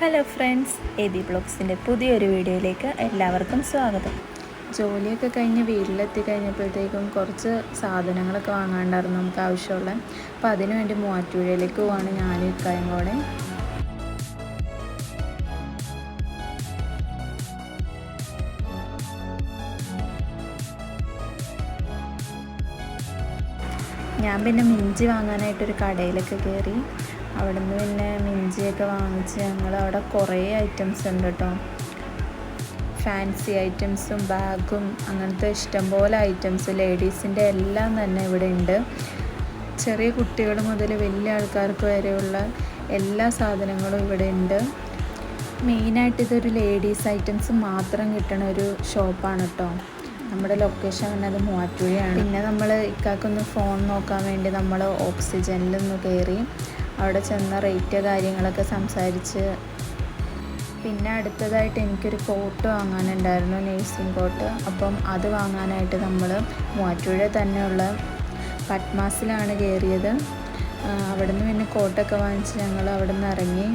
Hello friends, AB ബ്ലോഗ്സിൻ്റെ പുതിയൊരു വീഡിയോയിലേക്ക് എല്ലാവർക്കും സ്വാഗതം. ജോലിയൊക്കെ കഴിഞ്ഞ് വീട്ടിലെത്തി കഴിഞ്ഞപ്പോഴത്തേക്കും കുറച്ച് സാധനങ്ങളൊക്കെ വാങ്ങാണ്ടായിരുന്നു നമുക്ക് ആവശ്യമുള്ള. അപ്പോൾ അതിനു വേണ്ടി മൂവാറ്റുപുഴയിലേക്ക് പോവാണ് ഞാനും ഇക്കായും കൂടെ. ഞാൻ പിന്നെ മിഞ്ചി വാങ്ങാനായിട്ടൊരു കടയിലൊക്കെ കയറി. അവിടെ നിന്ന് പിന്നെ മിഞ്ചിയൊക്കെ വാങ്ങിച്ച് ഞങ്ങൾ അവിടെ കുറേ ഐറ്റംസ് ഉണ്ട് കേട്ടോ. ഫാൻസി ഐറ്റംസും ബാഗും അങ്ങനത്തെ ഇഷ്ടംപോലെ ഐറ്റംസ് ലേഡീസിൻ്റെ എല്ലാം തന്നെ ഇവിടെ ഉണ്ട്. ചെറിയ കുട്ടികൾ മുതൽ വലിയ ആൾക്കാർക്ക് വരെയുള്ള എല്ലാ സാധനങ്ങളും ഇവിടെ ഉണ്ട്. മെയിനായിട്ട് ഇതൊരു ലേഡീസ് ഐറ്റംസ് മാത്രം കിട്ടുന്ന ഒരു ഷോപ്പാണ് കേട്ടോ. നമ്മുടെ ലൊക്കേഷൻ വന്നത് മൂവാറ്റുപുഴയാണ്. പിന്നെ നമ്മൾ ഇക്കാക്കൊന്ന് ഫോൺ നോക്കാൻ വേണ്ടി നമ്മൾ ഓക്സിജനിലൊന്ന് കയറി. അവിടെ ചെന്ന റേറ്റ് കാര്യങ്ങളൊക്കെ സംസാരിച്ച് പിന്നെ അടുത്തതായിട്ട് എനിക്കൊരു കോട്ട് വാങ്ങാനുണ്ടായിരുന്നു, നേഴ്സിംഗ് കോട്ട്. അപ്പം അത് വാങ്ങാനായിട്ട് നമ്മൾ മൂവാറ്റുപുഴ തന്നെയുള്ള പത്മാസിലാണ് കയറിയത്. അവിടെ നിന്ന് പിന്നെ കോട്ടൊക്കെ വാങ്ങിച്ച് ഞങ്ങൾ അവിടെ നിന്ന് ഇറങ്ങി.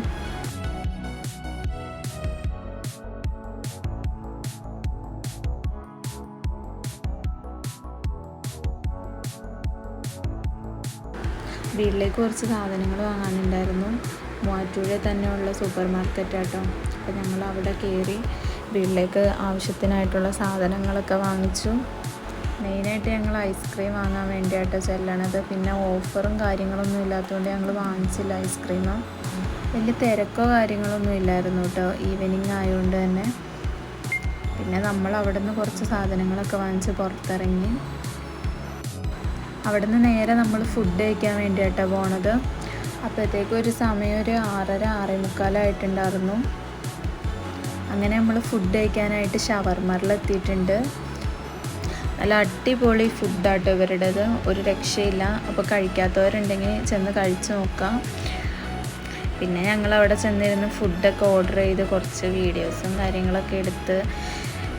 വീട്ടിലേക്ക് കുറച്ച് സാധനങ്ങൾ വാങ്ങാനുണ്ടായിരുന്നു. മൂവാറ്റുപുഴ തന്നെയുള്ള സൂപ്പർ മാർക്കറ്റ് ആട്ടോ. അപ്പോൾ ഞങ്ങൾ അവിടെ കയറി വീട്ടിലേക്ക് ആവശ്യത്തിനായിട്ടുള്ള സാധനങ്ങളൊക്കെ വാങ്ങിച്ചു. മെയിനായിട്ട് ഞങ്ങൾ ഐസ്ക്രീം വാങ്ങാൻ വേണ്ടിയിട്ടോ ചെല്ലണത്. പിന്നെ ഓഫറും കാര്യങ്ങളൊന്നും ഇല്ലാത്തതുകൊണ്ട് ഞങ്ങൾ വാങ്ങിച്ചില്ല ഐസ്ക്രീം. വലിയ തിരക്കോ കാര്യങ്ങളൊന്നും ഇല്ലായിരുന്നു കേട്ടോ, ഈവനിങ് ആയതുകൊണ്ട് തന്നെ. പിന്നെ നമ്മൾ അവിടെ നിന്ന് കുറച്ച് സാധനങ്ങളൊക്കെ വാങ്ങിച്ച് പുറത്തിറങ്ങി. അവിടെ നിന്ന് നേരെ നമ്മൾ ഫുഡ് കഴിക്കാൻ വേണ്ടിയിട്ടാണ് പോണത്. അപ്പോഴത്തേക്കും ഒരു സമയം ഒരു 6:30 6:45 അങ്ങനെ നമ്മൾ ഫുഡ് കഴിക്കാനായിട്ട് ഷവർമറിലെത്തിയിട്ടുണ്ട്. നല്ല അടിപൊളി ഫുഡാട്ടോ ഇവരുടേത്, ഒരു രക്ഷയില്ല. അപ്പോൾ കഴിക്കാത്തവരുണ്ടെങ്കിൽ ചെന്ന് കഴിച്ച് നോക്കാം. പിന്നെ ഞങ്ങളവിടെ ചെന്നിരുന്ന് ഫുഡൊക്കെ ഓർഡർ ചെയ്ത് കുറച്ച് വീഡിയോസും കാര്യങ്ങളൊക്കെ എടുത്ത്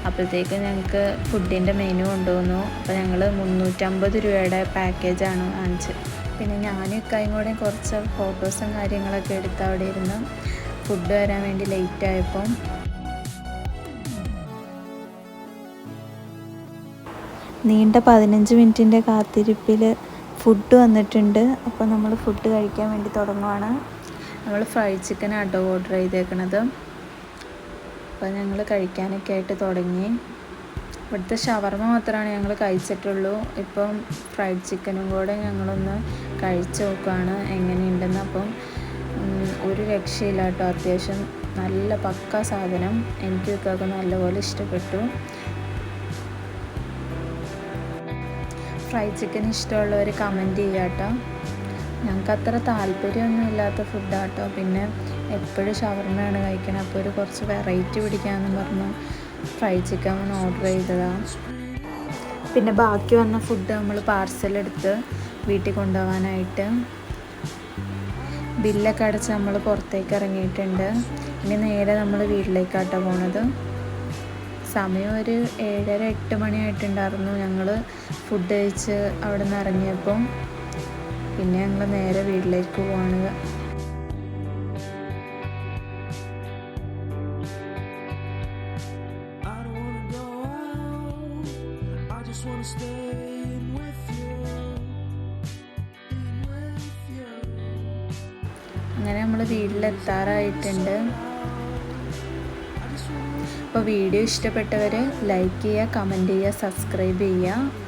അപ്പോഴത്തേക്ക് ഞങ്ങൾക്ക് ഫുഡിൻ്റെ മെനു കൊണ്ടുവന്നു. അപ്പോൾ ഞങ്ങൾ 350 രൂപയുടെ പാക്കേജാണ് വാങ്ങിച്ചത്. പിന്നെ ഞാനും ഇക്കായും കൂടെ കുറച്ച് ഫോട്ടോസും കാര്യങ്ങളൊക്കെ എടുത്ത് അവിടെ ഇരുന്ന് ഫുഡ് വരാൻ വേണ്ടി ലേറ്റ് ആയപ്പോൾ നീണ്ട 15 മിനിറ്റിൻ്റെ കാത്തിരിപ്പിൽ ഫുഡ് വന്നിട്ടുണ്ട്. അപ്പോൾ നമ്മൾ ഫുഡ് കഴിക്കാൻ വേണ്ടി തുടങ്ങുവാണ്. നമ്മൾ ഫ്രൈഡ് ചിക്കനാട്ടോ ഓർഡർ ചെയ്തേക്കണത്. അപ്പോൾ ഞങ്ങൾ കഴിക്കാനൊക്കെ ആയിട്ട് തുടങ്ങി. ഇവിടുത്തെ ഷവർമ മാത്രമാണ് ഞങ്ങൾ കഴിച്ചിട്ടുള്ളൂ. ഇപ്പം ഫ്രൈഡ് ചിക്കനും കൂടെ ഞങ്ങളൊന്ന് കഴിച്ച് നോക്കുകയാണ് എങ്ങനെയുണ്ടെന്ന്. അപ്പം ഒരു രക്ഷയില്ല കേട്ടോ, അത്യാവശ്യം നല്ല പക്ക സാധനം. എനിക്കൊക്കെ നല്ലപോലെ ഇഷ്ടപ്പെട്ടു. ഫ്രൈഡ് ചിക്കൻ ഇഷ്ടമുള്ളവർ കമൻറ്റ് ചെയ്യുക കേട്ടോ. ഞങ്ങൾക്ക് അത്ര താല്പര്യമൊന്നും ഇല്ലാത്ത ഫുഡാട്ടോ. പിന്നെ എപ്പോഴും ഷവർമയാണ് കഴിക്കണം. അപ്പോൾ ഒരു കുറച്ച് വെറൈറ്റി പിടിക്കാമെന്ന് പറഞ്ഞു ഫ്രൈഡ് ചിക്കൻ ഓർഡർ ചെയ്തതാണ്. പിന്നെ ബാക്കി വന്ന ഫുഡ് നമ്മൾ പാർസലെടുത്ത് വീട്ടിൽ കൊണ്ടുപോകാനായിട്ട് ബില്ലൊക്കെ അടച്ച് നമ്മൾ പുറത്തേക്ക് ഇറങ്ങിയിട്ടുണ്ട്. ഇനി നേരെ നമ്മൾ വീട്ടിലേക്കാട്ടോ പോണത്. സമയം ഒരു 7:30 8 മണിയായിട്ടുണ്ടായിരുന്നു ഞങ്ങൾ ഫുഡ് കഴിച്ച് അവിടെ നിന്ന് ഇറങ്ങിയപ്പം. പിന്നെ ഞങ്ങൾ നേരെ വീട്ടിലേക്ക് പോവാണ്. അങ്ങനെ നമ്മൾ വീട്ടിലെത്താറായിട്ടുണ്ട്. അപ്പോൾ വീഡിയോ ഇഷ്ടപ്പെട്ടവർ ലൈക്ക് ചെയ്യുക, കമൻറ്റ് ചെയ്യുക, സബ്സ്ക്രൈബ് ചെയ്യുക.